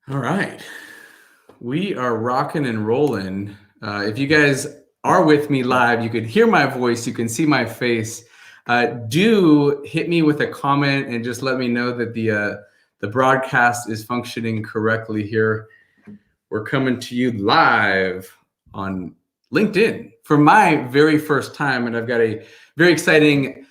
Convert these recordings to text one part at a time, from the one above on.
All right. We are rocking and rolling. If you guys are with me live, you can hear my voice, you can see my face. Do hit me with a comment and just let me know that the broadcast is functioning correctly here. We're coming to you live on LinkedIn for my very first time, and I've got a very exciting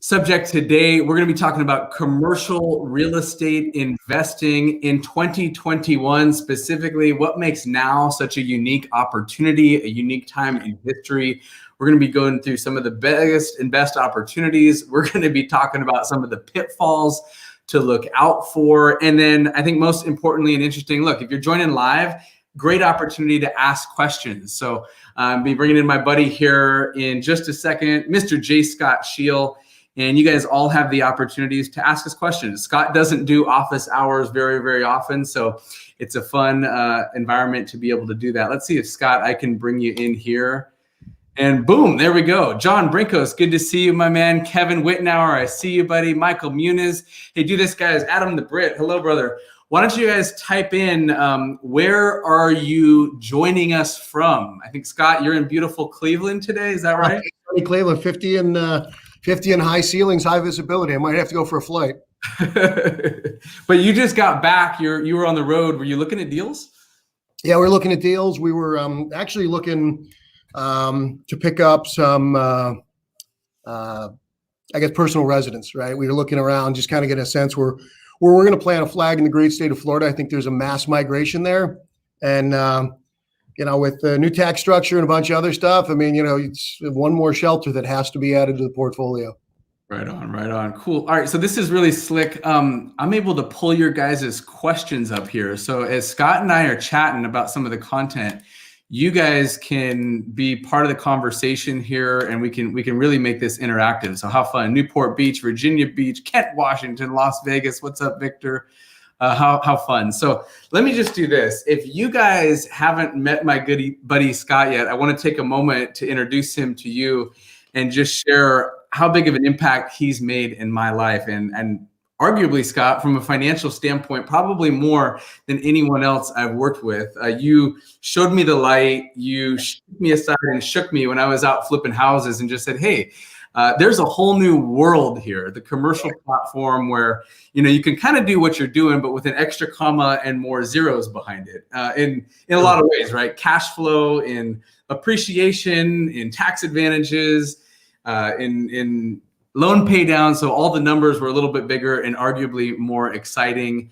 subject today. We're going to be talking about commercial real estate investing in 2021, specifically what makes now such a unique opportunity, a unique time in history. We're going to be going through some of the biggest and best opportunities. We're going to be talking about some of the pitfalls to look out for. And then I think most importantly and interesting, look, if you're joining live, great opportunity to ask questions. So I'll be bringing in my buddy here in just a second, Mr. J. Scott Shield. And you guys all have the opportunities to ask us questions. Scott doesn't do office hours very, very often, so it's a fun environment to be able to do that. Let's see if, Scott, I can bring you in here. And boom, there we go. John Brinkos, good to see you, my man. Kevin Wittenauer, I see you, buddy. Michael Muniz. Hey, do this, guys. Adam the Brit, hello, brother. Why don't you guys type in, where are you joining us from? I think, Scott, you're in beautiful Cleveland today, is that right? Cleveland, 50 and high ceilings, high visibility. I might have to go for a flight. But you just got back. You were on the road. Were you looking at deals? Yeah, we're looking at deals. We were actually looking to pick up some, personal residence, right? We were looking around, just kind of getting a sense where we're going to plant a flag in the great state of Florida. I think there's a mass migration there. And, with the new tax structure and a bunch of other stuff, it's one more shelter that has to be added to the portfolio. Right on. Cool. All right. So this is really slick. I'm able to pull your guys' questions up here. So as Scott and I are chatting about some of the content, you guys can be part of the conversation here, and we can really make this interactive. So how fun. Newport Beach, Virginia Beach, Kent, Washington, Las Vegas. What's up, Victor? How fun. So let me just do this. If you guys haven't met my good buddy Scott yet, I want to take a moment to introduce him to you and just share how big of an impact he's made in my life. And arguably, Scott, from a financial standpoint, probably more than anyone else I've worked with. You showed me the light. You shook me aside and shook me when I was out flipping houses and just said, hey, there's a whole new world here, the commercial platform where, you can kind of do what you're doing, but with an extra comma and more zeros behind it in a lot of ways, right? Cash flow, in appreciation, in tax advantages, in loan pay down. So all the numbers were a little bit bigger and arguably more exciting.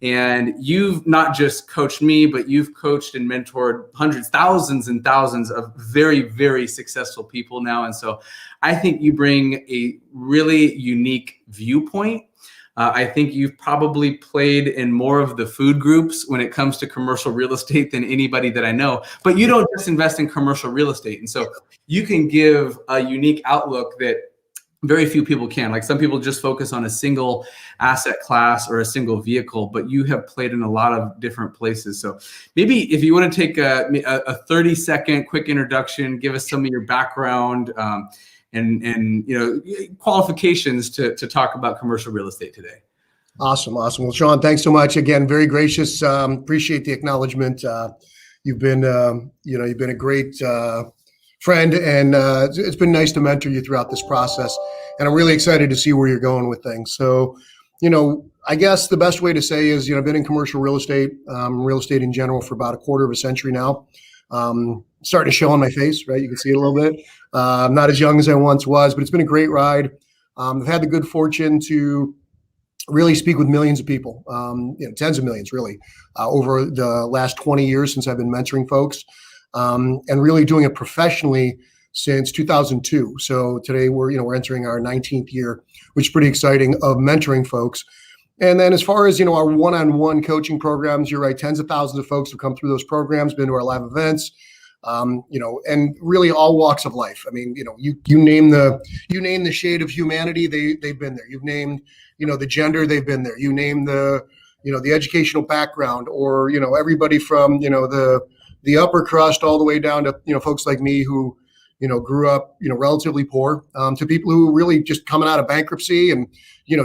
And you've not just coached me, but you've coached and mentored hundreds, thousands and thousands of very, very successful people now. And so I think you bring a really unique viewpoint. I think you've probably played in more of the food groups when it comes to commercial real estate than anybody that I know. But you don't just invest in commercial real estate. And so you can give a unique outlook that very few people can. Like some people just focus on a single asset class or a single vehicle, but you have played in a lot of different places. So maybe if you want to take a 30-second quick introduction, give us some of your background and qualifications to talk about commercial real estate today. Awesome. Well, Sean, thanks so much. Again, very gracious. Appreciate the acknowledgement. You've been a great friend, and it's been nice to mentor you throughout this process. And I'm really excited to see where you're going with things. So, I guess the best way to say is, I've been in commercial real estate in general for about a quarter of a century now. Starting to show on my face, right? You can see it a little bit. I'm not as young as I once was, but it's been a great ride. I've had the good fortune to really speak with millions of people, tens of millions really, over the last 20 years since I've been mentoring folks. And really doing it professionally since 2002. So today we're entering our 19th year, which is pretty exciting, of mentoring folks. And then as far as, our one-on-one coaching programs, you're right, tens of thousands of folks have come through those programs, been to our live events, and really all walks of life. You name the shade of humanity, they've been there. You've named, the gender, they've been there. You name the educational background, or, everybody from, the upper crust all the way down to, folks like me who, grew up, relatively poor, to people who really just coming out of bankruptcy and,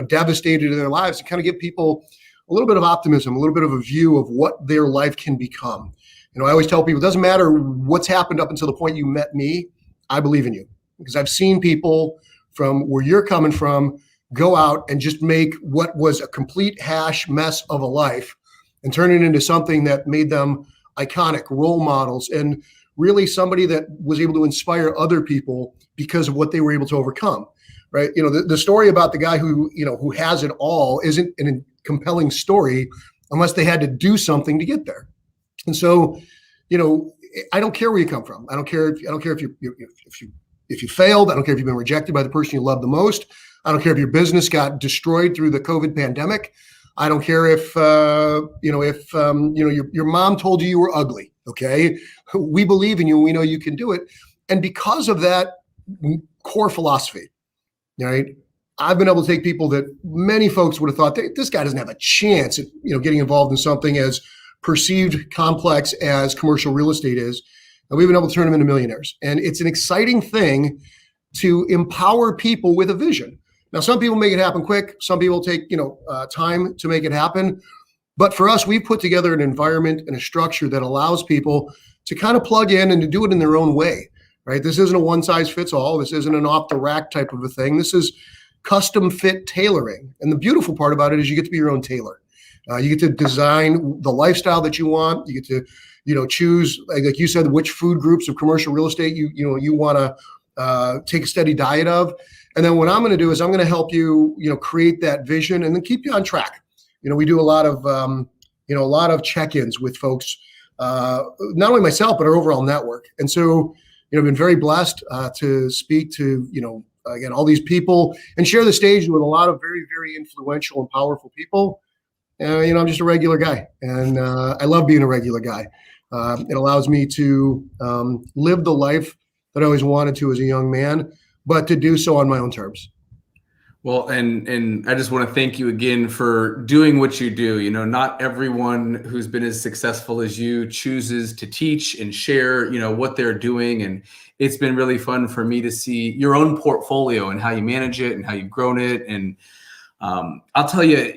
devastated in their lives, to kind of give people a little bit of optimism, a little bit of a view of what their life can become. I always tell people, it doesn't matter what's happened up until the point you met me. I believe in you, because I've seen people from where you're coming from go out and just make what was a complete hash mess of a life and turn it into something that made them iconic role models, and really somebody that was able to inspire other people because of what they were able to overcome, right? The story about the guy who has it all isn't a compelling story unless they had to do something to get there. And so, I don't care where you come from. I don't care if you failed. I don't care if you've been rejected by the person you love the most. I don't care if your business got destroyed through the COVID pandemic. I don't care if your mom told you were ugly. Okay, we believe in you. We know you can do it. And because of that core philosophy, right, I've been able to take people that many folks would have thought, this guy doesn't have a chance at getting involved in something as perceived complex as commercial real estate is, and we've been able to turn them into millionaires. And it's an exciting thing to empower people with a vision. Now, some people make it happen quick. Some people take time to make it happen. But for us, we've put together an environment and a structure that allows people to kind of plug in and to do it in their own way, right? This isn't a one size fits all. This isn't an off the rack type of a thing. This is custom fit tailoring. And the beautiful part about it is you get to be your own tailor. You get to design the lifestyle that you want. You get to, choose, like you said, which food groups of commercial real estate you want to take a steady diet of. And then what I'm going to do is I'm going to help you, create that vision and then keep you on track. We do a lot of check-ins with folks, not only myself, but our overall network. And so, I've been very blessed to speak to, again, all these people and share the stage with a lot of very, very influential and powerful people. I'm just a regular guy, and I love being a regular guy. It allows me to live the life that I always wanted to as a young man, but to do so on my own terms. Well, and I just want to thank you again for doing what you do. Not everyone who's been as successful as you chooses to teach and share, what they're doing. And it's been really fun for me to see your own portfolio and how you manage it and how you've grown it. And I'll tell you,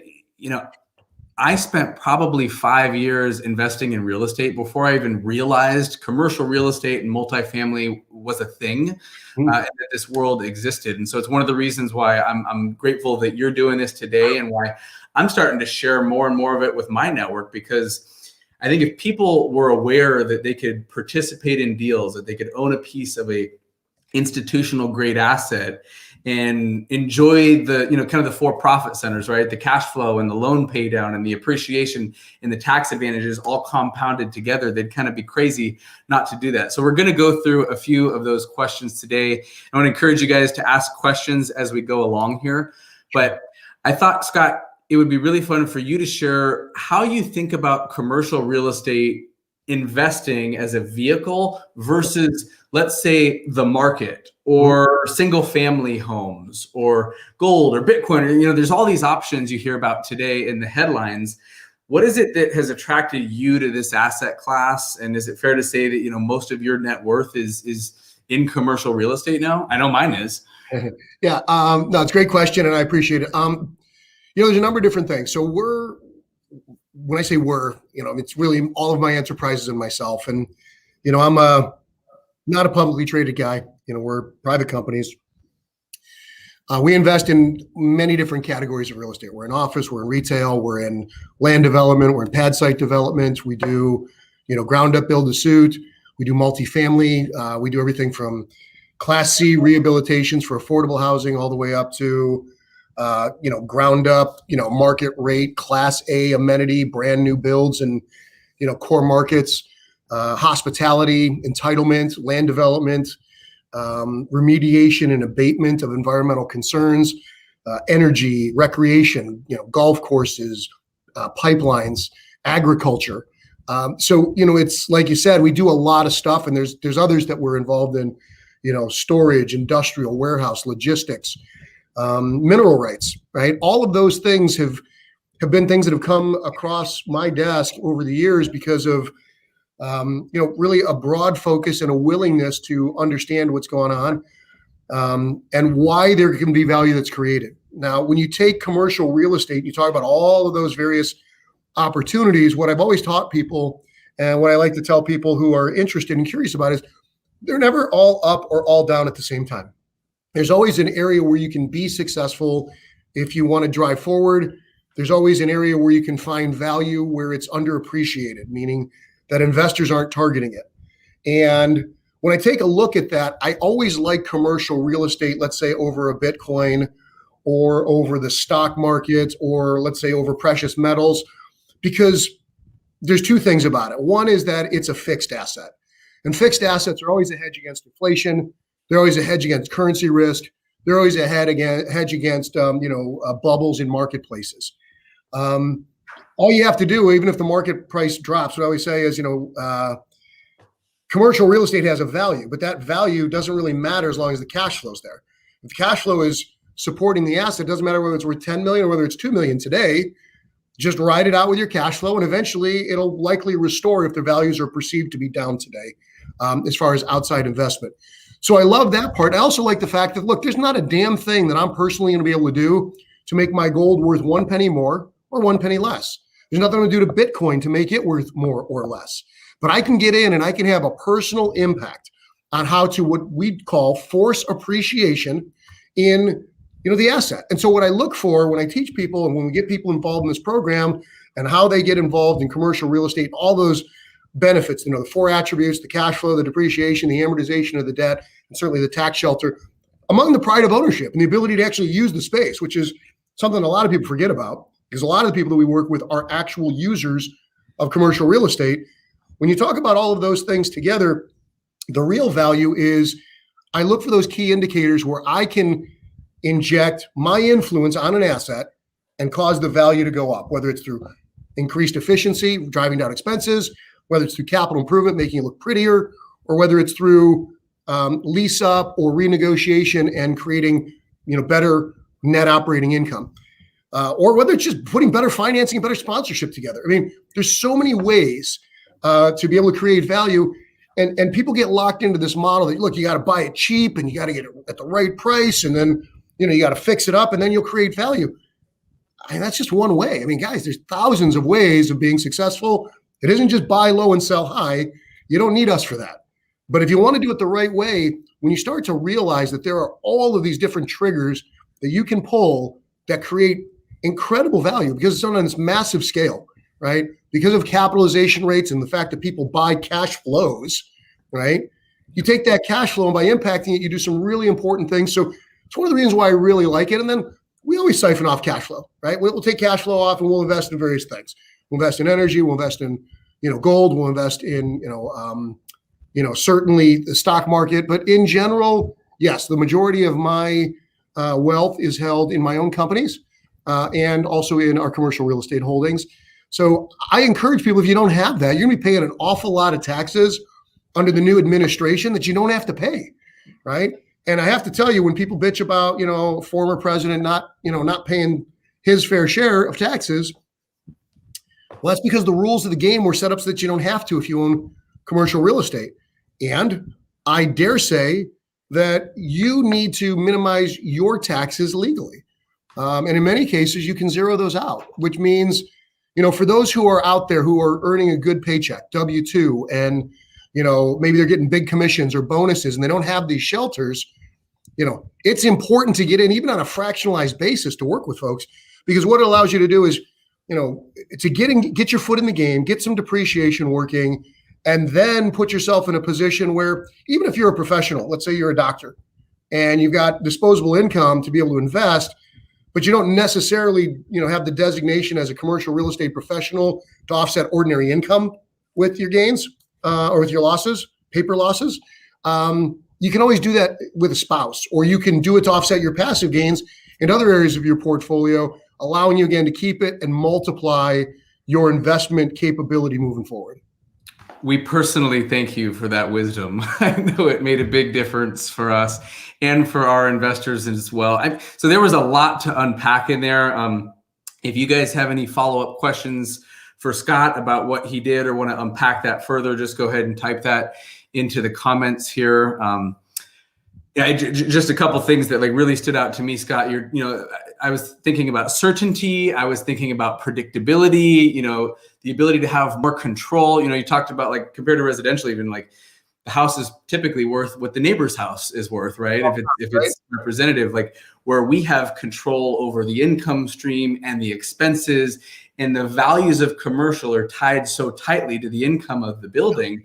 I spent probably 5 years investing in real estate before I even realized commercial real estate and multifamily was a thing, and that this world existed. And so it's one of the reasons why I'm grateful that you're doing this today, and why I'm starting to share more and more of it with my network, because I think if people were aware that they could participate in deals, that they could own a piece of a institutional grade asset and enjoy the, kind of the for-profit centers, right? The cash flow and the loan pay down and the appreciation and the tax advantages all compounded together, they'd kind of be crazy not to do that. So we're going to go through a few of those questions today. I want to encourage you guys to ask questions as we go along here. But I thought, Scott, it would be really fun for you to share how you think about commercial real estate investing as a vehicle versus, let's say, the market or single family homes or gold or Bitcoin. There's all these options you hear about today in the headlines. What is it that has attracted you to this asset class? And is it fair to say that, most of your net worth is in commercial real estate now? I know mine is. Yeah. No, it's a great question, and I appreciate it. There's a number of different things. So when I say it's really all of my enterprises and myself. And, I'm not a publicly traded guy. We're private companies. We invest in many different categories of real estate. We're in office, we're in retail, we're in land development, we're in pad site development. We do, ground up build to suit. We do multifamily. We do everything from Class C rehabilitations for affordable housing all the way up to ground up, market rate, Class A amenity, brand new builds and, core markets, hospitality, entitlement, land development, remediation and abatement of environmental concerns, energy, recreation, golf courses, pipelines, agriculture. So, it's like you said, we do a lot of stuff, and there's others that we're involved in, storage, industrial, warehouse, logistics, mineral rights, right? All of those things have been things that have come across my desk over the years because of, really a broad focus and a willingness to understand what's going on, and why there can be value that's created. Now, when you take commercial real estate, you talk about all of those various opportunities, what I've always taught people and what I like to tell people who are interested and curious about is they're never all up or all down at the same time. There's always an area where you can be successful if you want to drive forward. There's always an area where you can find value where it's underappreciated, meaning that investors aren't targeting it. And when I take a look at that, I always like commercial real estate, let's say over a Bitcoin or over the stock market, or let's say over precious metals, because there's two things about it. One is that it's a fixed asset, and fixed assets are always a hedge against inflation. They're always a hedge against currency risk. They're always a hedge against bubbles in marketplaces. All you have to do, even if the market price drops, what I always say is, commercial real estate has a value, but that value doesn't really matter as long as the cash flow is there. If the cash flow is supporting the asset, it doesn't matter whether it's worth 10 million or whether it's 2 million today. Just ride it out with your cash flow, and eventually it'll likely restore if the values are perceived to be down today, as far as outside investment. So I love that part. I also like the fact that, look, there's not a damn thing that I'm personally going to be able to do to make my gold worth 1 penny more or 1 penny less. There's nothing to do to Bitcoin to make it worth more or less. But I can get in and I can have a personal impact on how to, what we call, force appreciation in the asset. And so what I look for when I teach people and when we get people involved in this program and how they get involved in commercial real estate, all those benefits, the 4 attributes, the cash flow, the depreciation, the amortization of the debt, and certainly the tax shelter, among the pride of ownership and the ability to actually use the space, which is something a lot of people forget about, because a lot of the people that we work with are actual users of commercial real estate. When you talk about all of those things together, the real value is I look for those key indicators where I can inject my influence on an asset and cause the value to go up, whether it's through increased efficiency, driving down expenses, whether it's through capital improvement, making it look prettier, or whether it's through lease up or renegotiation and creating better net operating income, or whether it's just putting better financing and better sponsorship together. I mean, there's so many ways to be able to create value. And people get locked into this model that, look, you got to buy it cheap and you got to get it at the right price. And then, you got to fix it up and then you'll create value. I mean, that's just one way. I mean, guys, there's thousands of ways of being successful. It isn't just buy low and sell high. You don't need us for that. But if you want to do it the right way, when you start to realize that there are all of these different triggers that you can pull that create incredible value, because it's on this massive scale, right? Because of capitalization rates and the fact that people buy cash flows, right? You take that cash flow and by impacting it, you do some really important things. So it's one of the reasons why I really like it. And then we always siphon off cash flow, right? We'll take cash flow off and we'll invest in various things. We'll invest in energy. We'll invest in, gold. We'll invest in, certainly the stock market. But in general, yes, the majority of my wealth is held in my own companies and also in our commercial real estate holdings. So I encourage people, if you don't have that, you're going to be paying an awful lot of taxes under the new administration that you don't have to pay, right? And I have to tell you, when people bitch about, former president not paying his fair share of taxes, well, that's because the rules of the game were set up so that you don't have to if you own commercial real estate. And I dare say that you need to minimize your taxes legally. And in many cases, you can zero those out, which means, for those who are out there who are earning a good paycheck, W-2, and, maybe they're getting big commissions or bonuses and they don't have these shelters, it's important to get in even on a fractionalized basis to work with folks, because what it allows you to do is, to get your foot in the game, get some depreciation working, and then put yourself in a position where even if you're a professional, let's say you're a doctor and you've got disposable income to be able to invest, but you don't necessarily, have the designation as a commercial real estate professional to offset ordinary income with your gains or with your losses, paper losses. You can always do that with a spouse, or you can do it to offset your passive gains in other areas of your portfolio, allowing you again to keep it and multiply your investment capability moving forward. We personally thank you for that wisdom. I know it made a big difference for us and for our investors as well. So there was a lot to unpack in there. If you guys have any follow-up questions for Scott about what he did or want to unpack that further, just go ahead and type that into the comments here. Just a couple things that really stood out to me, Scott. was thinking about certainty. I was thinking about predictability, the ability to have more control. You talked about, like, compared to residential, even, like, the house is typically worth what the neighbor's house is worth, right? If it's representative, like, where we have control over the income stream and the expenses, and the values of commercial are tied so tightly to the income of the building,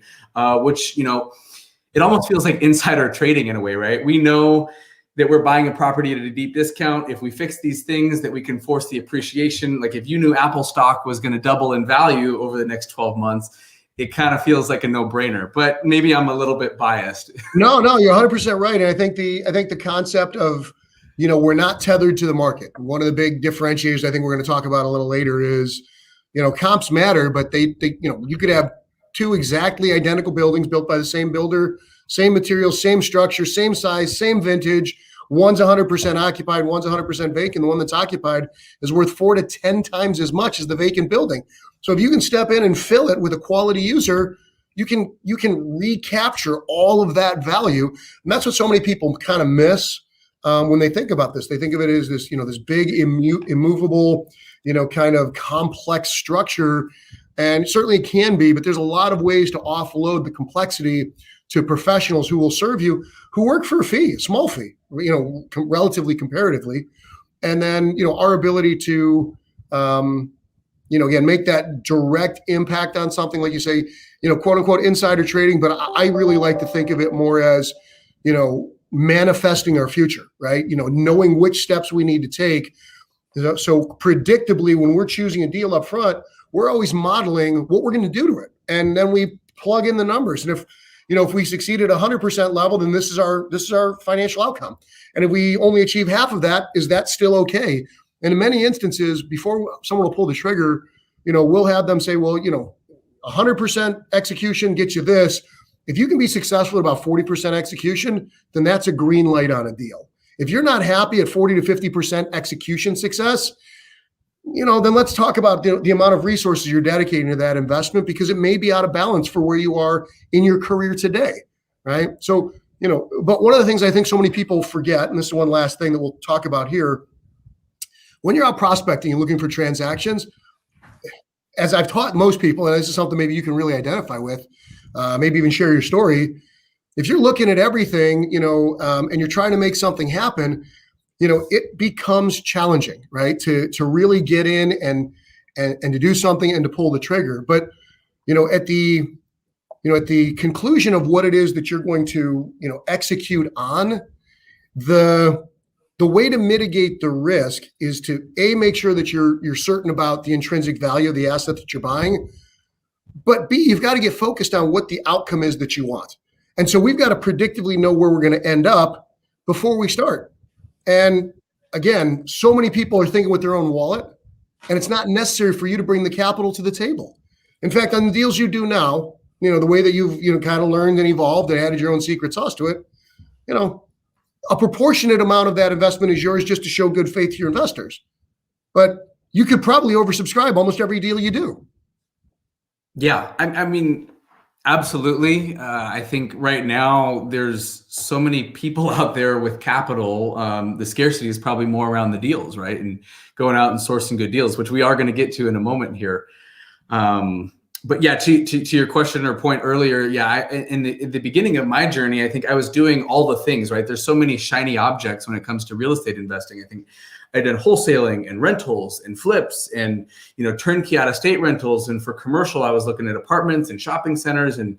which, it almost feels like insider trading in a way, right? We know that we're buying a property at a deep discount. If we fix these things, that we can force the appreciation. Like, if you knew Apple stock was going to double in value over the next 12 months, it kind of feels like a no-brainer. But maybe I'm a little bit biased. No, you're 100% right. And I think the concept of, we're not tethered to the market. One of the big differentiators I think we're going to talk about a little later is, comps matter, but they you could have two exactly identical buildings built by the same builder, same materials, same structure, same size, same vintage. One's 100% occupied, one's 100% vacant. The one that's occupied is worth 4 to 10 times as much as the vacant building. So if you can step in and fill it with a quality user, you can recapture all of that value. And that's what so many people kind of miss when they think about this. They think of it as this, this big immovable, kind of complex structure. And certainly it can be, but there's a lot of ways to offload the complexity to professionals who will serve you, who work for a fee, a small fee, relatively comparatively. And then, our ability to, again, make that direct impact on something, like you say, quote unquote insider trading. But I really like to think of it more as, manifesting our future, right? Knowing which steps we need to take. So predictably, when we're choosing a deal up front, we're always modeling what we're going to do to it. And then we plug in the numbers. And if we succeed at 100% level, then this is our financial outcome. And if we only achieve half of that, is that still okay? And in many instances, before someone will pull the trigger, we'll have them say, well, 100% execution gets you this. If you can be successful at about 40% execution, then that's a green light on a deal. If you're not happy at 40 to 50% execution success, then let's talk about the amount of resources you're dedicating to that investment, because it may be out of balance for where you are in your career today, right? So, but one of the things I think so many people forget, and this is one last thing that we'll talk about here, when you're out prospecting and looking for transactions, as I've taught most people, and this is something maybe you can really identify with, maybe even share your story. If you're looking at everything, and you're trying to make something happen, it becomes challenging, right? To really get in and to do something and to pull the trigger. But, at the conclusion of what it is that you're going to, execute on, the way to mitigate the risk is to make sure that you're certain about the intrinsic value of the asset that you're buying. But B, you've got to get focused on what the outcome is that you want. And so we've got to predictably know where we're going to end up before we start. And again, so many people are thinking with their own wallet, and it's not necessary for you to bring the capital to the table. In fact, on the deals you do now, the way that you've kind of learned and evolved and added your own secret sauce to it, a proportionate amount of that investment is yours just to show good faith to your investors. But you could probably oversubscribe almost every deal you do. Yeah, I mean, absolutely. I think right now there's so many people out there with capital. The scarcity is probably more around the deals, right? And going out and sourcing good deals, which we are going to get to in a moment here. But yeah, to your question or point earlier, yeah, in the beginning of my journey, I think I was doing all the things, right? There's so many shiny objects when it comes to real estate investing. I think I did wholesaling and rentals and flips and, turnkey out of state rentals. And for commercial, I was looking at apartments and shopping centers and,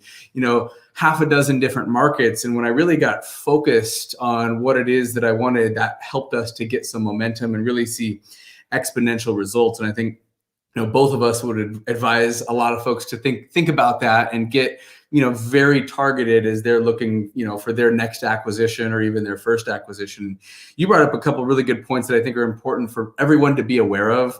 half a dozen different markets. And when I really got focused on what it is that I wanted, that helped us to get some momentum and really see exponential results. And I think, both of us would advise a lot of folks to think about that and get, very targeted as they're looking, for their next acquisition or even their first acquisition. You brought up a couple of really good points that I think are important for everyone to be aware of.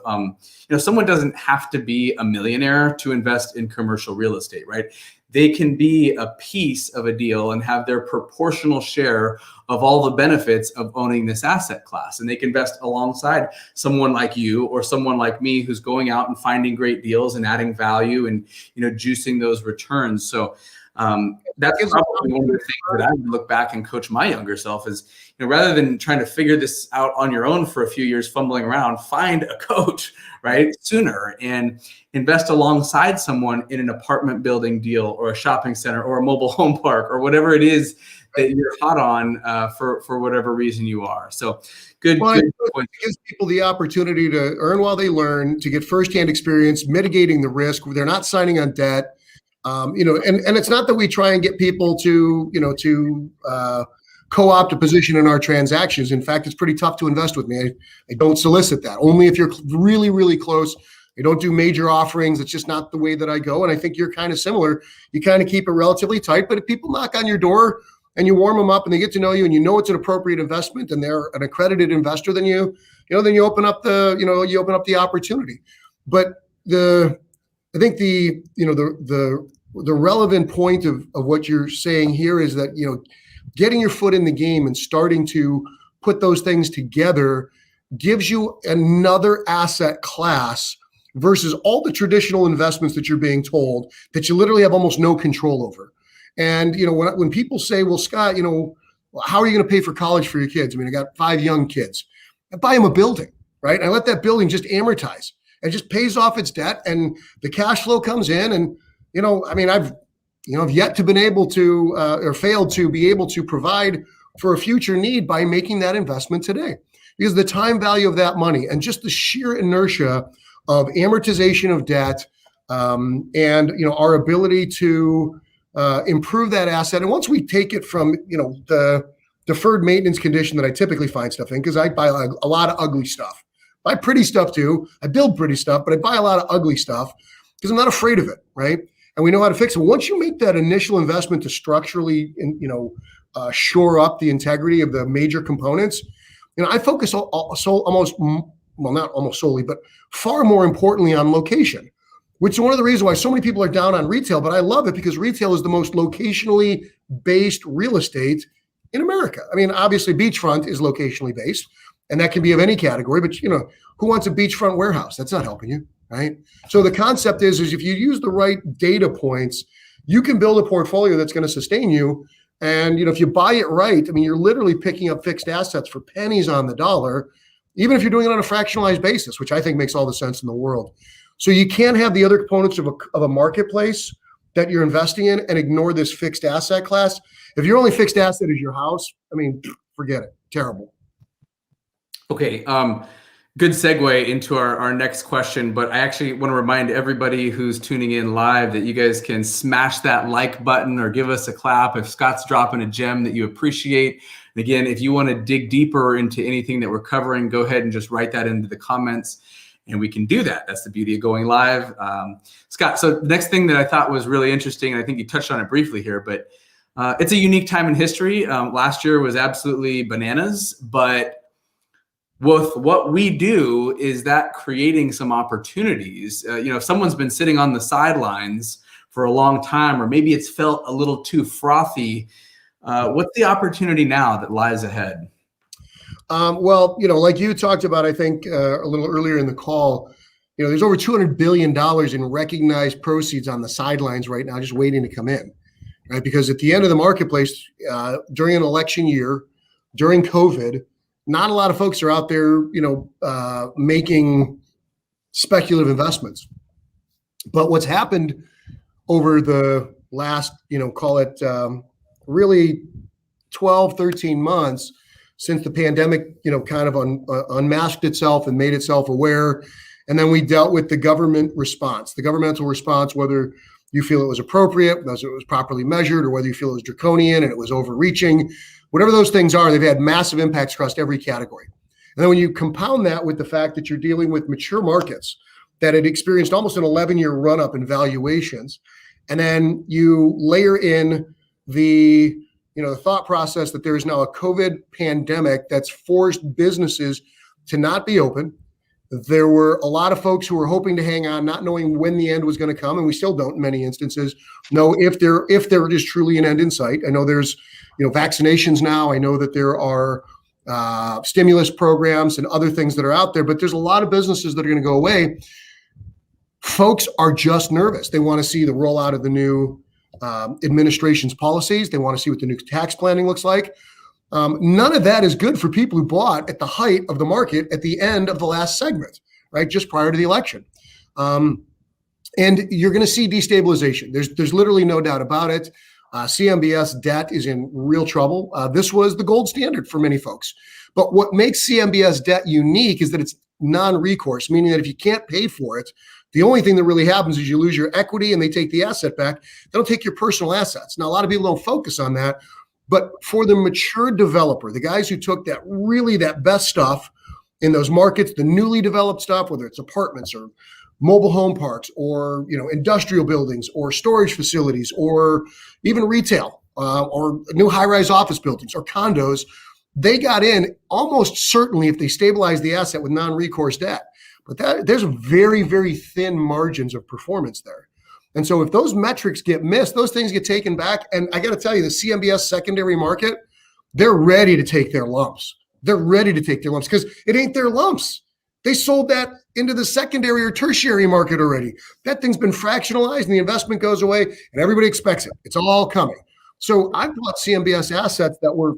Someone doesn't have to be a millionaire to invest in commercial real estate, right? They can be a piece of a deal and have their proportional share of all the benefits of owning this asset class. And they can invest alongside someone like you or someone like me who's going out and finding great deals and adding value and, juicing those returns. So That's probably one of the things that I would look back and coach my younger self is, rather than trying to figure this out on your own for a few years, fumbling around, find a coach, right, sooner, and invest alongside someone in an apartment building deal or a shopping center or a mobile home park or whatever it is that you're hot on for whatever reason you are. So good point. It gives people the opportunity to earn while they learn, to get firsthand experience, mitigating the risk. They're not signing on debt. And it's not that we try and get people to co-opt a position in our transactions. In fact, it's pretty tough to invest with me. I don't solicit that. Only if you're really, really close. I don't do major offerings. It's just not the way that I go. And I think you're kind of similar. You kind of keep it relatively tight. But if people knock on your door and you warm them up and they get to know you and you know it's an appropriate investment and they're an accredited investor, then you open up the opportunity. But I think the relevant point of what you're saying here is that, getting your foot in the game and starting to put those things together gives you another asset class versus all the traditional investments that you're being told that you literally have almost no control over. And, when people say, well, Scott, how are you going to pay for college for your kids? I mean, I got 5 young kids. I buy them a building, right? I let that building just amortize and just pays off its debt and the cash flow comes in. And, I've yet to been able to or failed to be able to provide for a future need by making that investment today, because the time value of that money and just the sheer inertia of amortization of debt and our ability to improve that asset. And once we take it from the deferred maintenance condition that I typically find stuff in, because I buy a lot of ugly stuff. I buy pretty stuff too. I build pretty stuff, but I buy a lot of ugly stuff because I'm not afraid of it, right? And we know how to fix it. Once you make that initial investment to structurally, shore up the integrity of the major components, I focus not almost solely, but far more importantly on location, which is one of the reasons why so many people are down on retail. But I love it because retail is the most locationally based real estate in America. I mean, obviously, beachfront is locationally based, and that can be of any category. But who wants a beachfront warehouse? That's not helping you. Right. So the concept is if you use the right data points, you can build a portfolio that's going to sustain you. And, if you buy it right, I mean, you're literally picking up fixed assets for pennies on the dollar, even if you're doing it on a fractionalized basis, which I think makes all the sense in the world. So you can't have the other components of a marketplace that you're investing in and ignore this fixed asset class. If your only fixed asset is your house, I mean, forget it. Terrible. Okay. Good segue into our next question, but I actually want to remind everybody who's tuning in live that you guys can smash that like button or give us a clap if Scott's dropping a gem that you appreciate. And again, if you want to dig deeper into anything that we're covering, go ahead and just write that into the comments and we can do that. That's the beauty of going live. Scott, so the next thing that I thought was really interesting, and I think you touched on it briefly here, but it's a unique time in history. Last year was absolutely bananas, but with what we do is that creating some opportunities. If someone's been sitting on the sidelines for a long time, or maybe it's felt a little too frothy, what's the opportunity now that lies ahead? Like you talked about, I think a little earlier in the call, there's over $200 billion in recognized proceeds on the sidelines right now, just waiting to come in, right? Because at the end of the marketplace, during an election year, during COVID, not a lot of folks are out there, making speculative investments. But what's happened over the last, call it really 12, 13 months since the pandemic, kind of unmasked itself and made itself aware. And then we dealt with the government response, the governmental response, whether you feel it was appropriate, whether it was properly measured, or whether you feel it was draconian and it was overreaching. Whatever those things are, they've had massive impacts across every category. And then when you compound that with the fact that you're dealing with mature markets that had experienced almost an 11-year run-up in valuations, and then you layer in the thought process that there is now a COVID pandemic that's forced businesses to not be open. There were a lot of folks who were hoping to hang on, not knowing when the end was going to come, and we still don't in many instances know if there is truly an end in sight. I know there's vaccinations now. I know that there are stimulus programs and other things that are out there, but there's a lot of businesses that are going to go away. Folks are just nervous. They want to see the rollout of the new administration's policies. They want to see what the new tax planning looks like. None of that is good for people who bought at the height of the market at the end of the last segment, right? Just prior to the election. And you're going to see destabilization. There's literally no doubt about it. CMBS debt is in real trouble. This was the gold standard for many folks. But what makes CMBS debt unique is that it's non-recourse, meaning that if you can't pay for it, the only thing that really happens is you lose your equity and they take the asset back. They don't take your personal assets. Now, a lot of people don't focus on that, but for the mature developer, the guys who took that best stuff in those markets, the newly developed stuff, whether it's apartments or mobile home parks or industrial buildings or storage facilities or even retail or new high-rise office buildings or condos, they got in almost certainly if they stabilized the asset with non-recourse debt. But there's very, very thin margins of performance there. And so if those metrics get missed, those things get taken back. And I got to tell you, the CMBS secondary market, they're ready to take their lumps. They're ready to take their lumps because it ain't their lumps. They sold that into the secondary or tertiary market already. That thing's been fractionalized and the investment goes away and everybody expects it. It's all coming. So I bought CMBS assets that were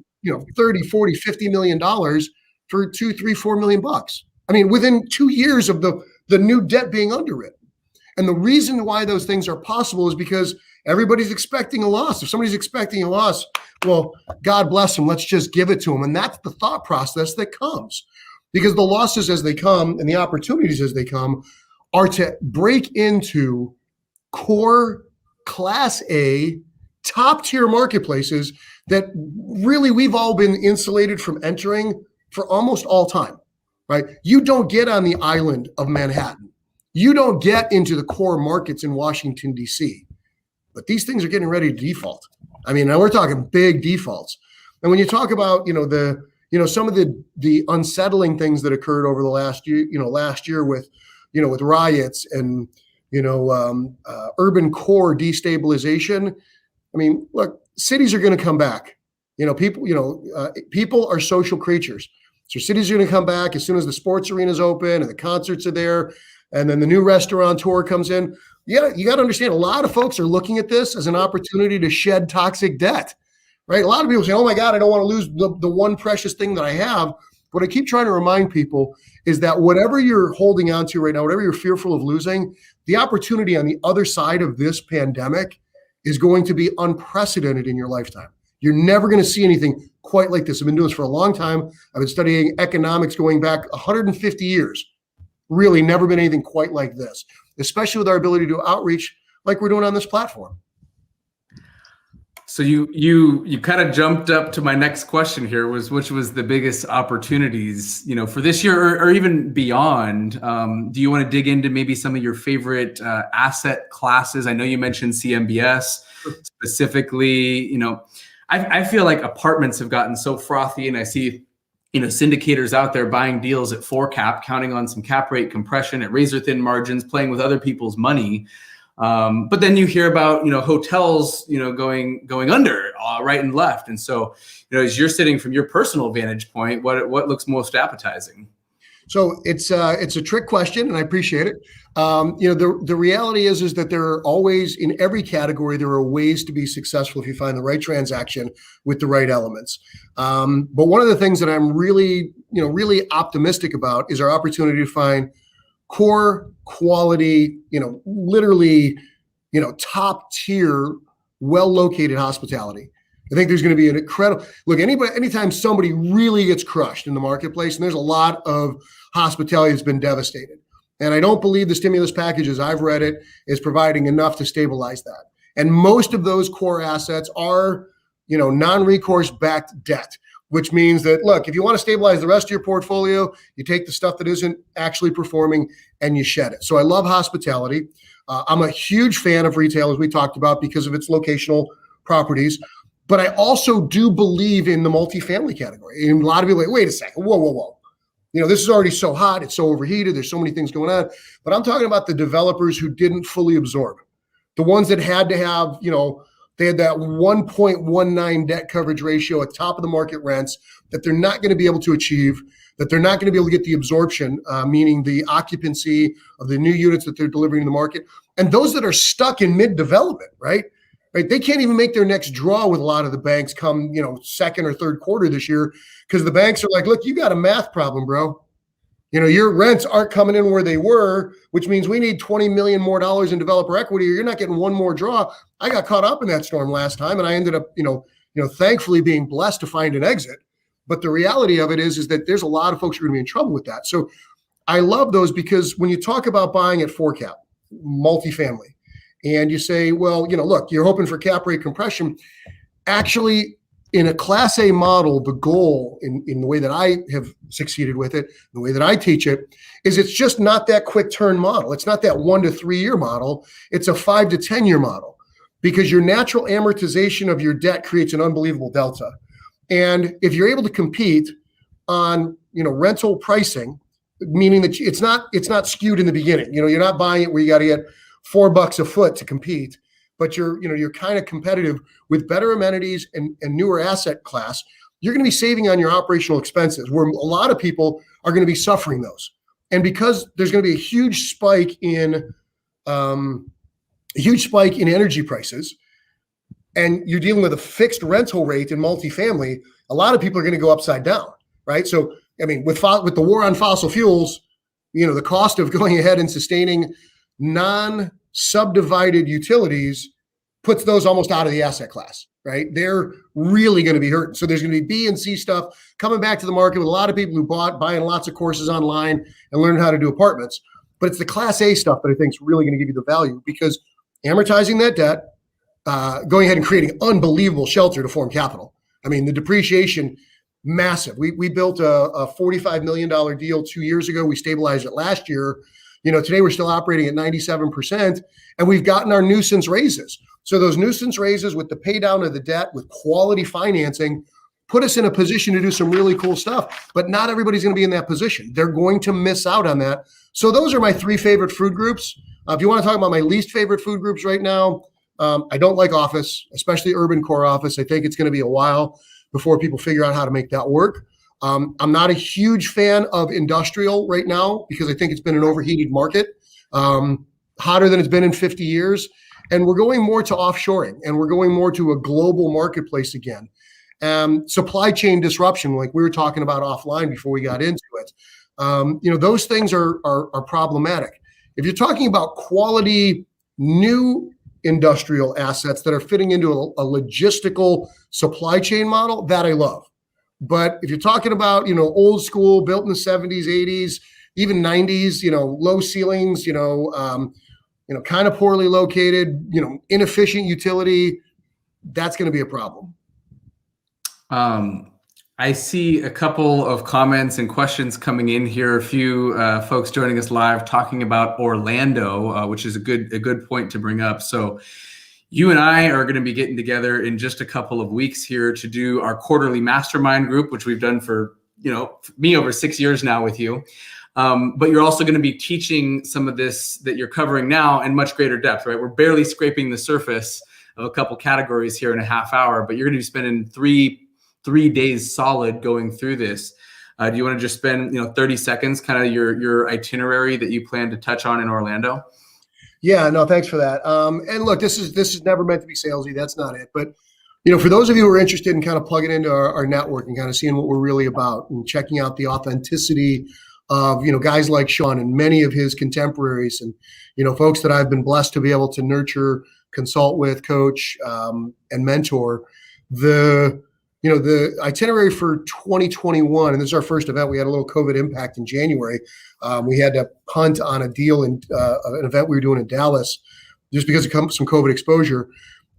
30, 40, $50 million for $2, $3, $4 million bucks. I mean, within 2 years of the new debt being underwritten. And the reason why those things are possible is because everybody's expecting a loss. If somebody's expecting a loss, well, God bless them. Let's just give it to them. And that's the thought process that comes. Because the losses as they come and the opportunities as they come are to break into core Class A top tier marketplaces that really we've all been insulated from entering for almost all time, right? You don't get on the island of Manhattan. You don't get into the core markets in Washington, D.C., but these things are getting ready to default. I mean, now we're talking big defaults. And when you talk about, some of the unsettling things that occurred over the last year with riots and, urban core destabilization. I mean, look, cities are going to come back. People are social creatures. So cities are going to come back as soon as the sports arena's open and the concerts are there. And then the new restaurateur comes in. Yeah, you got to understand, a lot of folks are looking at this as an opportunity to shed toxic debt. Right? A lot of people say, oh my God, I don't want to lose the one precious thing that I have. What I keep trying to remind people is that whatever you're holding on to right now, whatever you're fearful of losing, the opportunity on the other side of this pandemic is going to be unprecedented in your lifetime. You're never going to see anything quite like this. I've been doing this for a long time. I've been studying economics going back 150 years. Really never been anything quite like this, especially with our ability to outreach like we're doing on this platform. So you kind of jumped up to my next question here, which was the biggest opportunities, for this year or even beyond. Do you want to dig into maybe some of your favorite asset classes? I know you mentioned CMBS specifically. I feel like apartments have gotten so frothy, and I see syndicators out there buying deals at 4 cap, counting on some cap rate compression at razor thin margins, playing with other people's money. But then you hear about, hotels, going under right and left. And so, as you're sitting from your personal vantage point, what looks most appetizing? So it's a trick question, and I appreciate it. The reality is that there are always, in every category, there are ways to be successful if you find the right transaction with the right elements. But one of the things that I'm really optimistic about is our opportunity to find core quality, literally, top tier, well-located hospitality. I think there's going to be an incredible look. Anytime somebody really gets crushed in the marketplace, and there's a lot of hospitality that's been devastated. And I don't believe the stimulus package, as I've read it, is providing enough to stabilize that. And most of those core assets are, non-recourse backed debt, which means that, look, if you want to stabilize the rest of your portfolio, you take the stuff that isn't actually performing and you shed it. So I love hospitality. I'm a huge fan of retail, as we talked about, because of its locational properties. But I also do believe in the multifamily category. And a lot of people are like, wait a second, whoa. This is already so hot. It's so overheated. There's so many things going on. But I'm talking about the developers who didn't fully absorb. The ones that had to have, they had that 1.19 debt coverage ratio at top of the market rents that they're not going to be able to achieve, that they're not going to be able to get the absorption, meaning the occupancy of the new units that they're delivering to the market. And those that are stuck in mid-development, right? right? They can't even make their next draw with a lot of the banks come, second or third quarter this year, because the banks are like, look, you got a math problem, bro. Your rents aren't coming in where they were, which means we need $20 million more in developer equity, or you're not getting one more draw. I got caught up in that storm last time, and I ended up, thankfully being blessed to find an exit. But the reality of it is that there's a lot of folks who are going to be in trouble with that. So I love those, because when you talk about buying at 4 cap, multifamily, and you say, well, look, you're hoping for cap rate compression. Actually, in a Class A model, the goal in the way that I have succeeded with it, the way that I teach it, is it's just not that quick turn model. It's not that 1 to 3 year model. It's a 5 to 10 year model, because your natural amortization of your debt creates an unbelievable delta. And if you're able to compete on, rental pricing, meaning that it's not skewed in the beginning, you're not buying it where you got to get $4 a foot to compete, but you're kind of competitive with better amenities and newer asset class, you're going to be saving on your operational expenses, where a lot of people are going to be suffering those. And because there's going to be a huge spike in energy prices, and you're dealing with a fixed rental rate in multifamily, a lot of people are going to go upside down, right? So, with the war on fossil fuels, the cost of going ahead and sustaining non-subdivided utilities puts those almost out of the asset class, right? They're really going to be hurting. So there's going to be B and C stuff coming back to the market with a lot of people who buying lots of courses online and learning how to do apartments. But it's the Class A stuff that I think is really going to give you the value, because amortizing that debt, going ahead and creating unbelievable shelter to form capital. The depreciation, massive. We built a $45 million deal 2 years ago. We stabilized it last year. Today we're still operating at 97%, and we've gotten our nuisance raises. So those nuisance raises with the pay down of the debt, with quality financing, put us in a position to do some really cool stuff. But not everybody's going to be in that position. They're going to miss out on that. So those are my 3 favorite food groups. If you want to talk about my least favorite food groups right now, I don't like office, especially urban core office. I think it's going to be a while before people figure out how to make that work. I'm not a huge fan of industrial right now, because I think it's been an overheated market, hotter than it's been in 50 years. And we're going more to offshoring, and we're going more to a global marketplace again. Supply chain disruption, like we were talking about offline before we got into it. Those things are problematic. If you're talking about quality new industrial assets that are fitting into a logistical supply chain model, that I love. But if you're talking about, old school, built in the 70s, 80s, even 90s, low ceilings, kind of poorly located, inefficient utility, that's going to be a problem. I see a couple of comments and questions coming in here. A few folks joining us live talking about Orlando, which is a good point to bring up. So you and I are going to be getting together in just a couple of weeks here to do our quarterly mastermind group, which we've done for, me over 6 years now with you. But you're also going to be teaching some of this that you're covering now in much greater depth, right? We're barely scraping the surface of a couple categories here in a half hour, but you're going to be spending three days solid going through this. Do you want to just spend 30 seconds, kind of your itinerary that you plan to touch on in Orlando? Yeah, no, thanks for that. And look, this is never meant to be salesy. That's not it. But for those of you who are interested in kind of plugging into our network and kind of seeing what we're really about and checking out the authenticity of guys like Sean and many of his contemporaries, and folks that I've been blessed to be able to nurture, consult with, coach, and mentor, the itinerary for 2021, and this is our first event. We had a little COVID impact in January. We had to punt on a deal in an event we were doing in Dallas just because of some COVID exposure.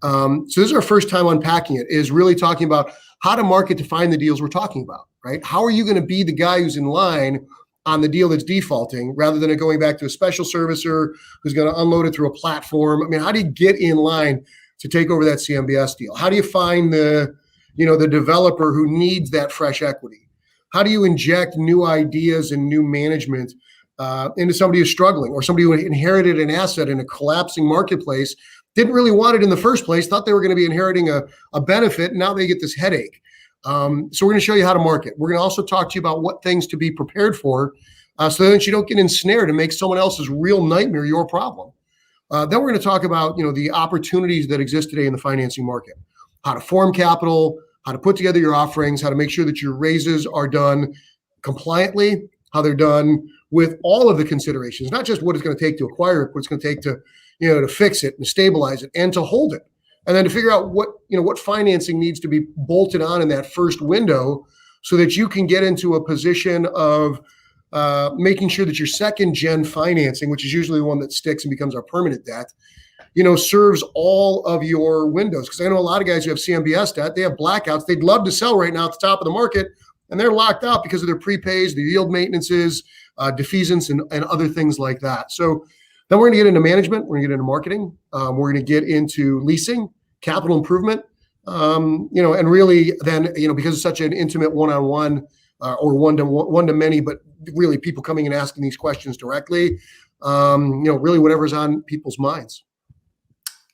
So this is our first time unpacking it, is really talking about how to market to find the deals we're talking about, right? How are you going to be the guy who's in line on the deal that's defaulting, rather than it going back to a special servicer who's going to unload it through a platform? How do you get in line to take over that CMBS deal? How do you find the developer who needs that fresh equity? How do you inject new ideas and new management into somebody who's struggling, or somebody who inherited an asset in a collapsing marketplace, didn't really want it in the first place, thought they were going to be inheriting a benefit, and now they get this headache. So we're going to show you how to market. We're going to also talk to you about what things to be prepared for, so that you don't get ensnared and make someone else's real nightmare your problem. Then we're going to talk about, the opportunities that exist today in the financing market, how to form capital, how to put together your offerings, how to make sure that your raises are done compliantly, how they're done with all of the considerations, not just what it's going to take to acquire it, what it's going to take to, to fix it and stabilize it and to hold it. And then to figure out what financing needs to be bolted on in that first window so that you can get into a position of making sure that your second gen financing, which is usually the one that sticks and becomes our permanent debt, serves all of your windows. Because I know a lot of guys who have CMBS debt, they have blackouts. They'd love to sell right now at the top of the market, and they're locked out because of their prepays, the yield maintenances, defeasance, and other things like that. So then we're going to get into management. We're going to get into marketing. We're going to get into leasing, capital improvement, and really then, because it's such an intimate one-on-one or one-to-many, but really people coming and asking these questions directly, really whatever's on people's minds.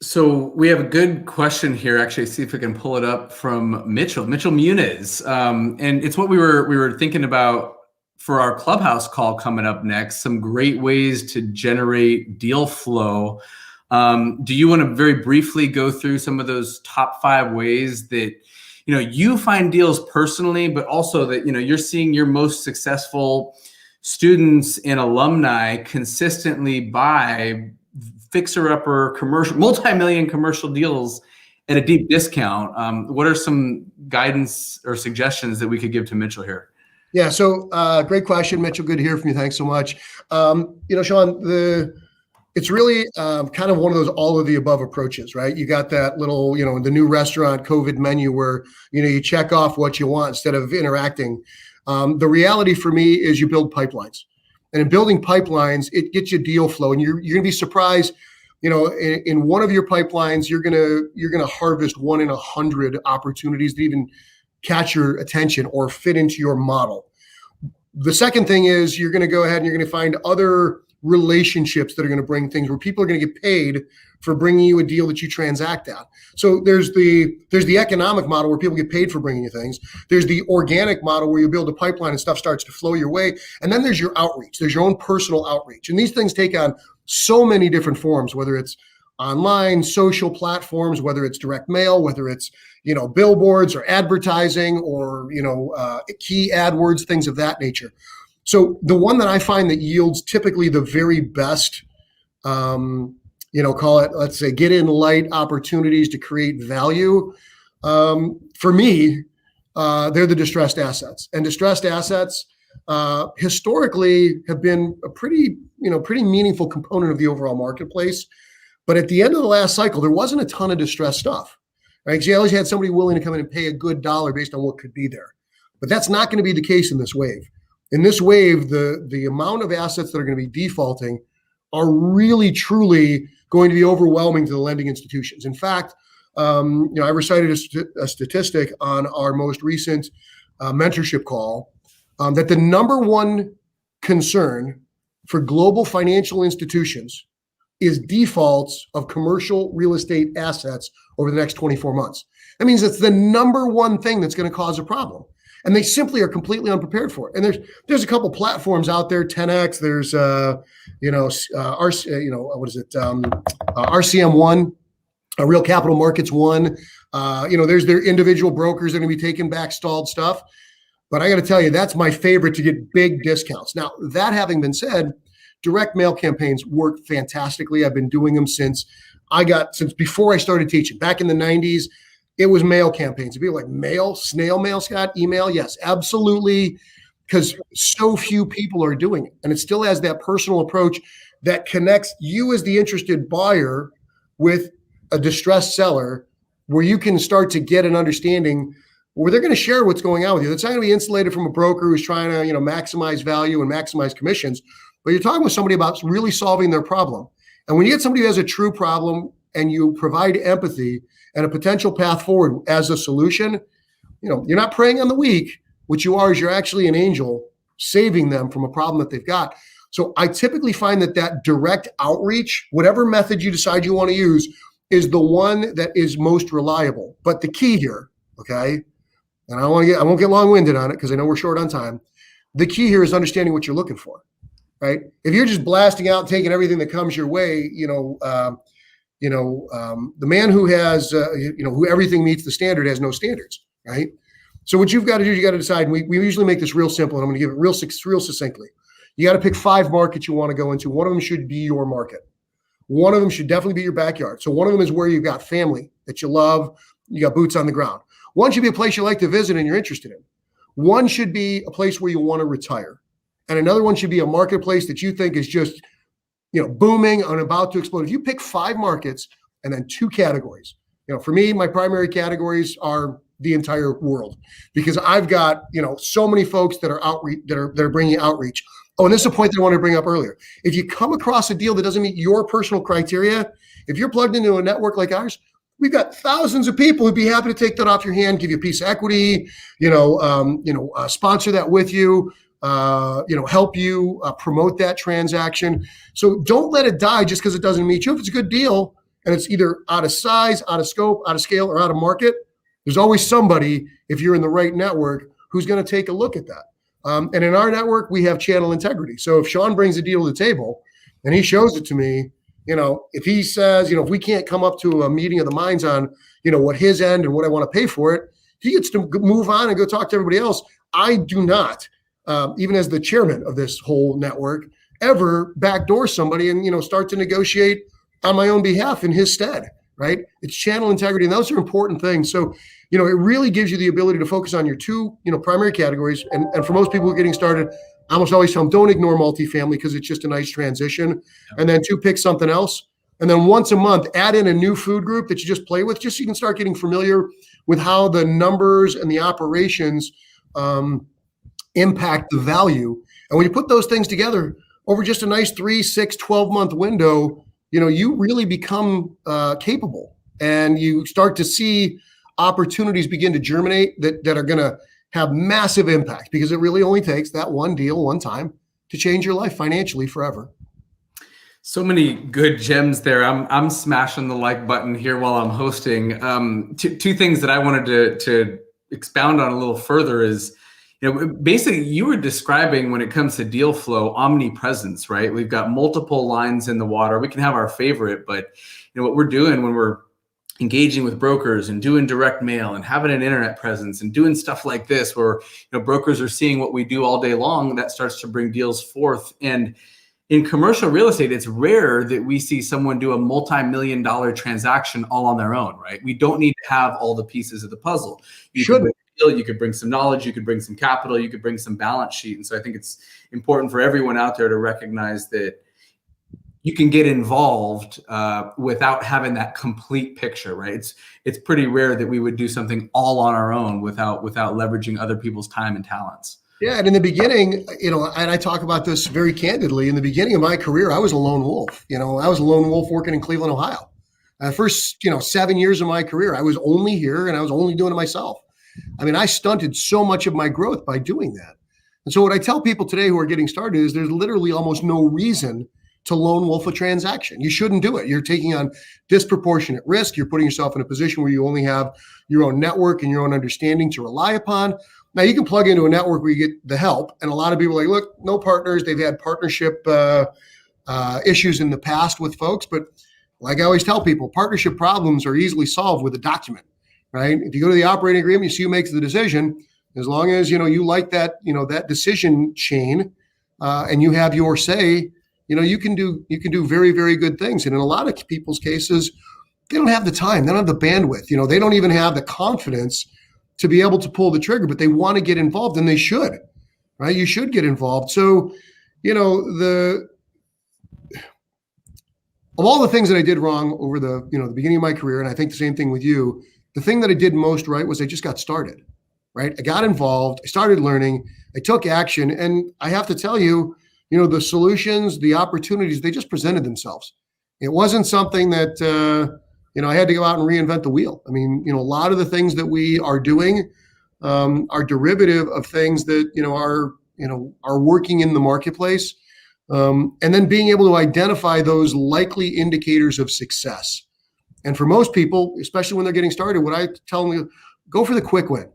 So we have a good question here. Actually, see if we can pull it up from Mitchell Muniz, and it's what we were thinking about for our Clubhouse call coming up next. Some great ways to generate deal flow. Do you want to very briefly go through some of those top 5 ways that you find deals personally, but also that you're seeing your most successful students and alumni consistently buy fixer-upper commercial, multi-million commercial deals at a deep discount? What are some guidance or suggestions that we could give to Mitchell here? Yeah, so great question, Mitchell. Good to hear from you. Thanks so much. Sean, it's really kind of one of those all of the above approaches, right? You got that little, the new restaurant COVID menu where, you check off what you want instead of interacting. The reality for me is you build pipelines. And in building pipelines, it gets you deal flow. And you're going to be surprised, in one of your pipelines, you're going to harvest 1 in 100 opportunities that even catch your attention or fit into your model. The second thing is you're going to go ahead and you're going to find other relationships that are going to bring things where people are going to get paid for bringing you a deal that you transact at. So there's the economic model where people get paid for bringing you things. There's the organic model where you build a pipeline and stuff starts to flow your way. And then there's your outreach. There's your own personal outreach. And these things take on so many different forms, whether it's online, social platforms, whether it's direct mail, whether it's, billboards or advertising or, key AdWords, things of that nature. So the one that I find that yields typically the very best, call it, let's say, get in light opportunities to create value. For me, they're the distressed assets. And distressed assets historically have been a pretty meaningful component of the overall marketplace. But at the end of the last cycle, there wasn't a ton of distressed stuff, right? Because you always had somebody willing to come in and pay a good dollar based on what could be there. But that's not going to be the case in this wave. In this wave, the amount of assets that are going to be defaulting are really, truly going to be overwhelming to the lending institutions. In fact, I recited a statistic on our most recent mentorship call that the number one concern for global financial institutions is defaults of commercial real estate assets over the next 24 months. That means it's the number one thing that's going to cause a problem. And they simply are completely unprepared for it. And there's a couple platforms out there, 10X. There's RCM1, Real Capital Markets One. There's their individual brokers that are going to be taking back stalled stuff. But I got to tell you, that's my favorite to get big discounts. Now, that having been said, direct mail campaigns work fantastically. I've been doing them since before I started teaching. Back in the 90s, it was mail campaigns. It'd be like mail, snail mail, Scott, email. Yes, absolutely. Because so few people are doing it. And it still has that personal approach that connects you as the interested buyer with a distressed seller where you can start to get an understanding where they're going to share what's going on with you. It's not going to be insulated from a broker who's trying to, maximize value and maximize commissions, but you're talking with somebody about really solving their problem. And when you get somebody who has a true problem and you provide empathy and a potential path forward as a solution, you're not preying on the weak. What you are is you're actually an angel saving them from a problem that they've got. So I typically find that direct outreach, whatever method you decide you want to use, is the one that is most reliable. But the key here, okay, and I won't get long-winded on it because I know we're short on time. The key here is understanding what you're looking for. right? If you're just blasting out, taking everything that comes your way, the man who has, who everything meets the standard has no standards, right? So what you've got to do, you got to decide. And we usually make this real simple, and I'm going to give it real succinctly. You got to pick 5 markets you want to go into. One of them should be your market. One of them should definitely be your backyard. So one of them is where you've got family that you love, you got boots on the ground. One should be a place you like to visit and you're interested in. One should be a place where you want to retire. And another one should be a marketplace that you think is just, booming and about to explode. If you pick 5 markets and then 2 categories, for me, my primary categories are the entire world, because I've got, so many folks that are outreach, that are bringing outreach. Oh, and this is a point that I wanted to bring up earlier. If you come across a deal that doesn't meet your personal criteria, if you're plugged into a network like ours, we've got thousands of people who'd be happy to take that off your hand, give you a piece of equity, sponsor that with you, help you promote that transaction. So don't let it die just because it doesn't meet you. If it's a good deal and it's either out of size, out of scope, out of scale, or out of market, there's always somebody, if you're in the right network, who's going to take a look at that. And in our network, we have channel integrity. So if Sean brings a deal to the table and he shows it to me, if he says, if we can't come up to a meeting of the minds on, what his end and what I want to pay for it, he gets to move on and go talk to everybody else. I do not, even as the chairman of this whole network, ever backdoor somebody and, start to negotiate on my own behalf in his stead, right? It's channel integrity. And those are important things. So, it really gives you the ability to focus on your 2, primary categories. And for most people who are getting started, I almost always tell them, don't ignore multifamily because it's just a nice transition. And then 2, pick something else. And then once a month, add in a new food group that you just play with, just so you can start getting familiar with how the numbers and the operations impact the value. And when you put those things together over just a nice 3, 6, 12-month window, you really become capable, and you start to see opportunities begin to germinate that are going to have massive impact, because it really only takes that one deal one time to change your life financially forever. So many good gems there. I'm smashing the like button here while I'm hosting. 2 things that I wanted to expound on a little further is, basically you were describing, when it comes to deal flow, omnipresence, right? We've got multiple lines in the water. We can have our favorite, but what we're doing when we're engaging with brokers and doing direct mail and having an internet presence and doing stuff like this, where brokers are seeing what we do all day long, that starts to bring deals forth. And in commercial real estate, it's rare that we see someone do a multi-million-dollar transaction all on their own, right? We don't need to have all the pieces of the puzzle. You could bring some knowledge, you could bring some capital, you could bring some balance sheet. And so I think it's important for everyone out there to recognize that you can get involved without having that complete picture, right? It's pretty rare that we would do something all on our own without leveraging other people's time and talents. Yeah, and in the beginning, and I talk about this very candidly, in the beginning of my career, I was a lone wolf. I was a lone wolf working in Cleveland, Ohio. First, 7 years of my career, I was only here and I was only doing it myself. I stunted so much of my growth by doing that. And so what I tell people today who are getting started is there's literally almost no reason to lone wolf a transaction. You shouldn't do it. You're taking on disproportionate risk. You're putting yourself in a position where you only have your own network and your own understanding to rely upon. Now you can plug into a network where you get the help. And a lot of people are like, look, no partners. They've had partnership issues in the past with folks. But like I always tell people, partnership problems are easily solved with a document, right? If you go to the operating agreement, you see who makes the decision. As long as, you like that, that decision chain and you have your say, you can do very, very good things. And in a lot of people's cases, they don't have the time, they don't have the bandwidth, they don't even have the confidence to be able to pull the trigger, but they want to get involved, and they should, right? You should get involved. So, of all the things that I did wrong over the beginning of my career, and I think the same thing with you, the thing that I did most right was I just got started, right? I got involved, I started learning, I took action, and I have to tell you, the solutions, the opportunities, they just presented themselves. It wasn't something that, I had to go out and reinvent the wheel. A lot of the things that we are doing are derivative of things that, are working in the marketplace. And then being able to identify those likely indicators of success. And for most people, especially when they're getting started, what I tell them, go for the quick win.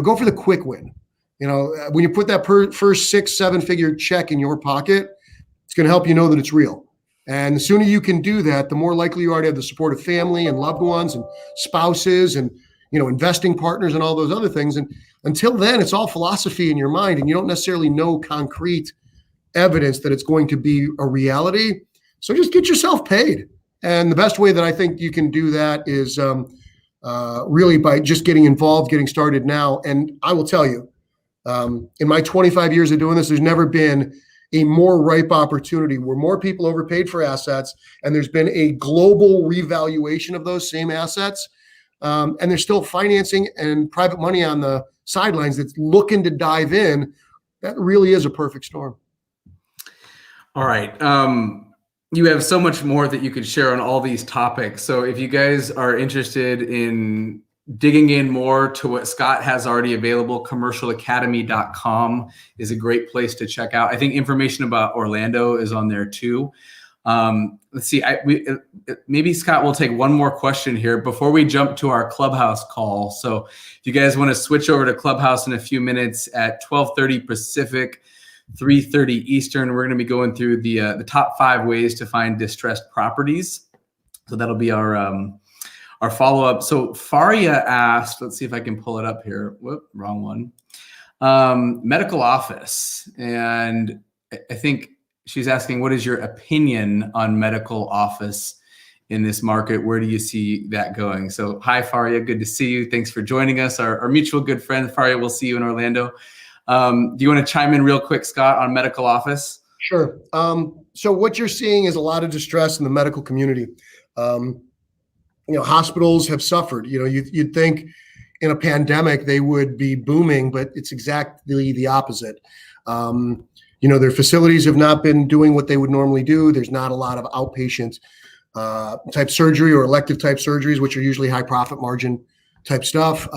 Go for the quick win. When you put that first 6-7 figure check in your pocket, It's going to help you know that it's real. And the sooner you can do that, the more likely you are to have the support of family and loved ones and spouses and, investing partners and all those other things. And until then, it's all philosophy in your mind, and you don't necessarily know concrete evidence that it's going to be a reality. So just get yourself paid. And the best way that I think you can do that is really by just getting involved, getting started now. And I will tell you, in my 25 years of doing this, there's never been a more ripe opportunity where more people overpaid for assets, and there's been a global revaluation of those same assets. And there's still financing and private money on the sidelines that's looking to dive in. That really is a perfect storm. All right. You have so much more that you could share on all these topics. So if you guys are interested in digging in more to what Scott has already available, commercialacademy.com is a great place to check out. I think information about Orlando is on there too. Let's see, maybe Scott will take one more question here before we jump to our Clubhouse call. So if you guys want to switch over to Clubhouse in a few minutes at 12:30 Pacific, 3:30 Eastern, we're going to be going through the top 5 ways to find distressed properties. So that'll be our follow-up. So Faria asked, let's see if I can pull it up here. Whoop, wrong one. Medical office. And I think she's asking, what is your opinion on medical office in this market? Where do you see that going? So hi, Faria. Good to see you. Thanks for joining us. Our mutual good friend, Faria, we'll see you in Orlando. Do you want to chime in real quick, Scott, on medical office? Sure. So what you're seeing is a lot of distress in the medical community. Hospitals have suffered. You'd think in a pandemic they would be booming, but it's exactly the opposite. Their facilities have not been doing what they would normally do. There's not a lot of outpatient type surgery or elective type surgeries, which are usually high profit margin type stuff.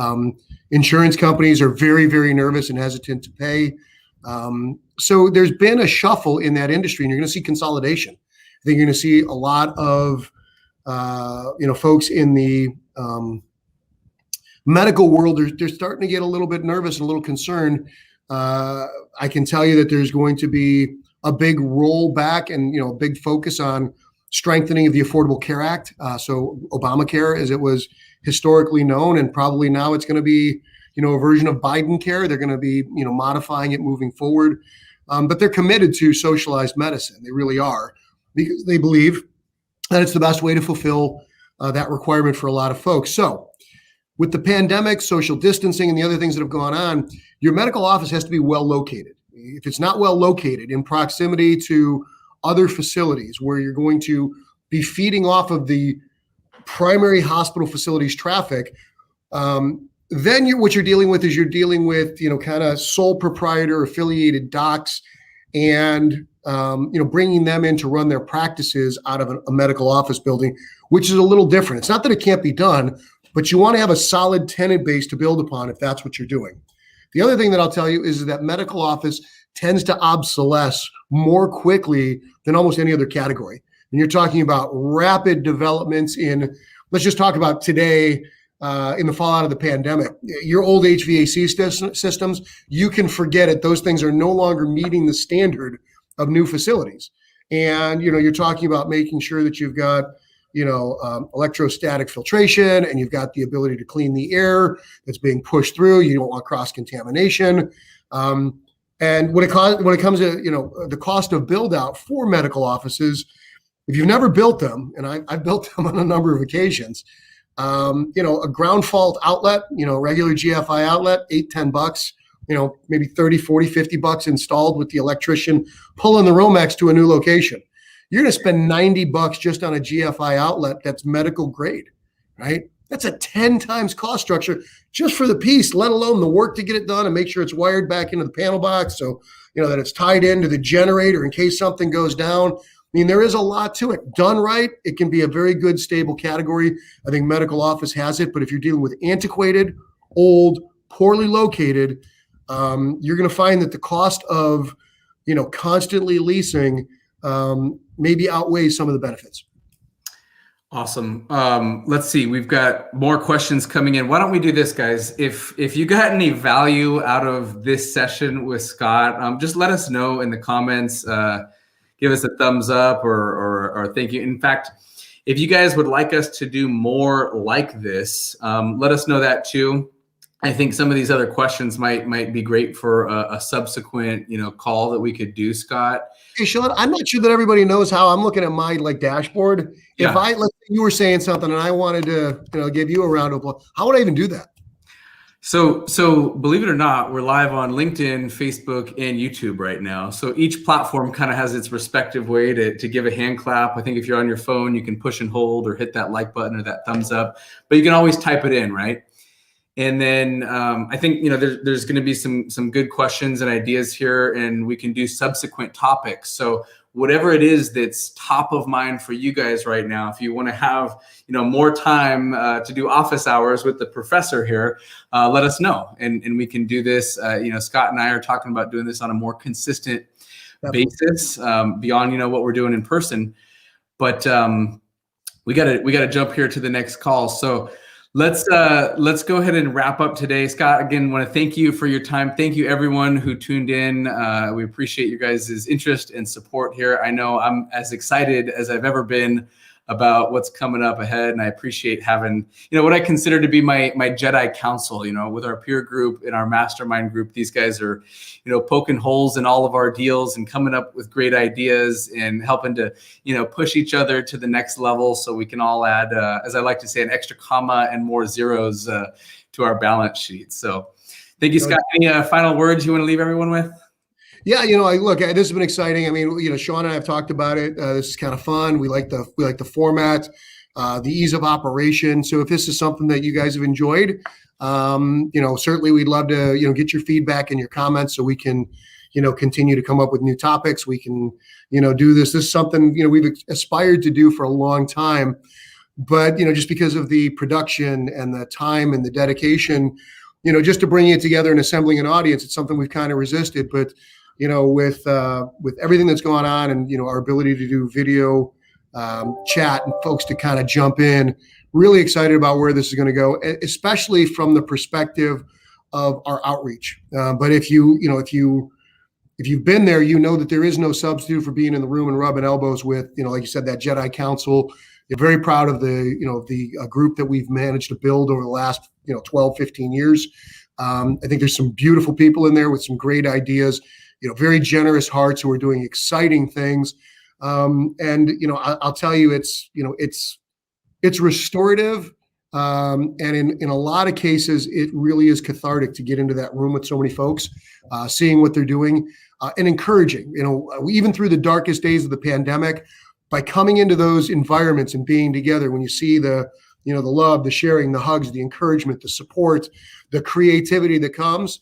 Insurance companies are very, very nervous and hesitant to pay. So there's been a shuffle in that industry, and you're going to see consolidation. I think you're going to see a lot of folks in the medical world, they're starting to get a little bit nervous and a little concerned. I can tell you that there's going to be a big rollback and, a big focus on strengthening of the Affordable Care Act. So Obamacare, as it was historically known, and probably now it's going to be, a version of Biden care. They're going to be, modifying it moving forward. But they're committed to socialized medicine. They really are, because they believe that it's the best way to fulfill that requirement for a lot of folks. So with the pandemic, social distancing, and the other things that have gone on, your medical office has to be well located. If it's not well located in proximity to other facilities where you're going to be feeding off of the primary hospital facilities traffic, then what you're dealing with is kind of sole proprietor affiliated docs and bringing them in to run their practices out of a medical office building, which is a little different. It's not that it can't be done, but you want to have a solid tenant base to build upon if that's what you're doing. The other thing that I'll tell you is that medical office tends to obsolesce more quickly than almost any other category. And you're talking about rapid developments let's just talk about today, in the fallout of the pandemic. Your old HVAC systems, you can forget it. Those things are no longer meeting the standard of new facilities. And, you're talking about making sure that you've got, electrostatic filtration, and you've got the ability to clean the air that's being pushed through. You don't want cross-contamination. And when it comes to, the cost of build out for medical offices, if you've never built them, and I've built them on a number of occasions, a ground fault outlet, regular GFI outlet, $8-10, maybe 30, 40, 50 bucks installed with the electrician pulling the Romex to a new location. You're going to spend $90 just on a GFI outlet that's medical grade, right? That's a 10 times cost structure just for the piece, let alone the work to get it done and make sure it's wired back into the panel box so, that it's tied into the generator in case something goes down. I mean, there is a lot to it. Done right, it can be a very good, stable category. I think medical office has it, but if you're dealing with antiquated, old, poorly located, you're going to find that the cost of, constantly leasing maybe outweighs some of the benefits. Awesome. Let's see. We've got more questions coming in. Why don't we do this, guys? If you got any value out of this session with Scott, just let us know in the comments. give us a thumbs up or thank you. In fact, if you guys would like us to do more like this, let us know that too. I think some of these other questions might be great for a subsequent, call that we could do, Scott. Hey, Sean, I'm not sure that everybody knows how I'm looking at my dashboard. Yeah. If let's say you were saying something and I wanted to, give you a round of applause, how would I even do that? So believe it or not, we're live on LinkedIn, Facebook, and YouTube right now. So each platform kind of has its respective way to give a hand clap. I think if you're on your phone, you can push and hold or hit that like button or that thumbs up, but you can always type it in, right? And then I think, there's going to be some good questions and ideas here, and we can do subsequent topics. So whatever it is that's top of mind for you guys right now, if you want to have, more time to do office hours with the professor here, let us know. And we can do this. Scott and I are talking about doing this on a more consistent basis beyond, what we're doing in person. But we gotta jump here to the next call. So let's go ahead and wrap up today. Scott, again, want to thank you for your time. Thank you everyone who tuned in. We appreciate you guys' interest and support here. I know I'm as excited as I've ever been about what's coming up ahead, and I appreciate having, what I consider to be my Jedi council, with our peer group and our mastermind group. These guys are, poking holes in all of our deals and coming up with great ideas and helping to, push each other to the next level so we can all add, as I like to say, an extra comma and more zeros to our balance sheet. So thank you, Scott. Any final words you want to leave everyone with? Yeah, look, this has been exciting. I mean, Sean and I have talked about it. This is kind of fun. We like the format, the ease of operation. So if this is something that you guys have enjoyed, certainly we'd love to, get your feedback and your comments so we can, continue to come up with new topics. We can, do this. This is something, we've aspired to do for a long time, but, just because of the production and the time and the dedication, just to bring it together and assembling an audience, it's something we've kind of resisted, but with everything that's going on and, our ability to do video chat and folks to kind of jump in, really excited about where this is going to go, especially from the perspective of our outreach. But if you've been there, that there is no substitute for being in the room and rubbing elbows with, like you said, that Jedi Council. You're very proud of the group that we've managed to build over the last, 12, 15 years. I think there's some beautiful people in there with some great ideas, very generous hearts who are doing exciting things. I'll tell you, it's restorative. And in a lot of cases, it really is cathartic to get into that room with so many folks, seeing what they're doing, and encouraging, even through the darkest days of the pandemic, by coming into those environments and being together, when you see the love, the sharing, the hugs, the encouragement, the support, the creativity that comes,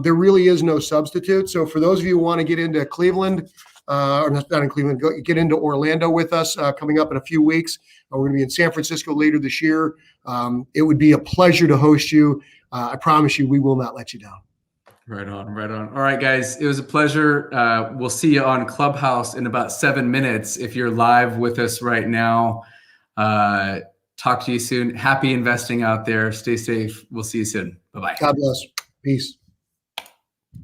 there really is no substitute. So for those of you who want to get into Cleveland, or not in Cleveland, get into Orlando with us coming up in a few weeks. We're going to be in San Francisco later this year. It would be a pleasure to host you. I promise you, we will not let you down. Right on, right on. All right, guys, it was a pleasure. We'll see you on Clubhouse in about 7 minutes. If you're live with us right now, talk to you soon. Happy investing out there. Stay safe. We'll see you soon. Bye-bye. God bless. Peace.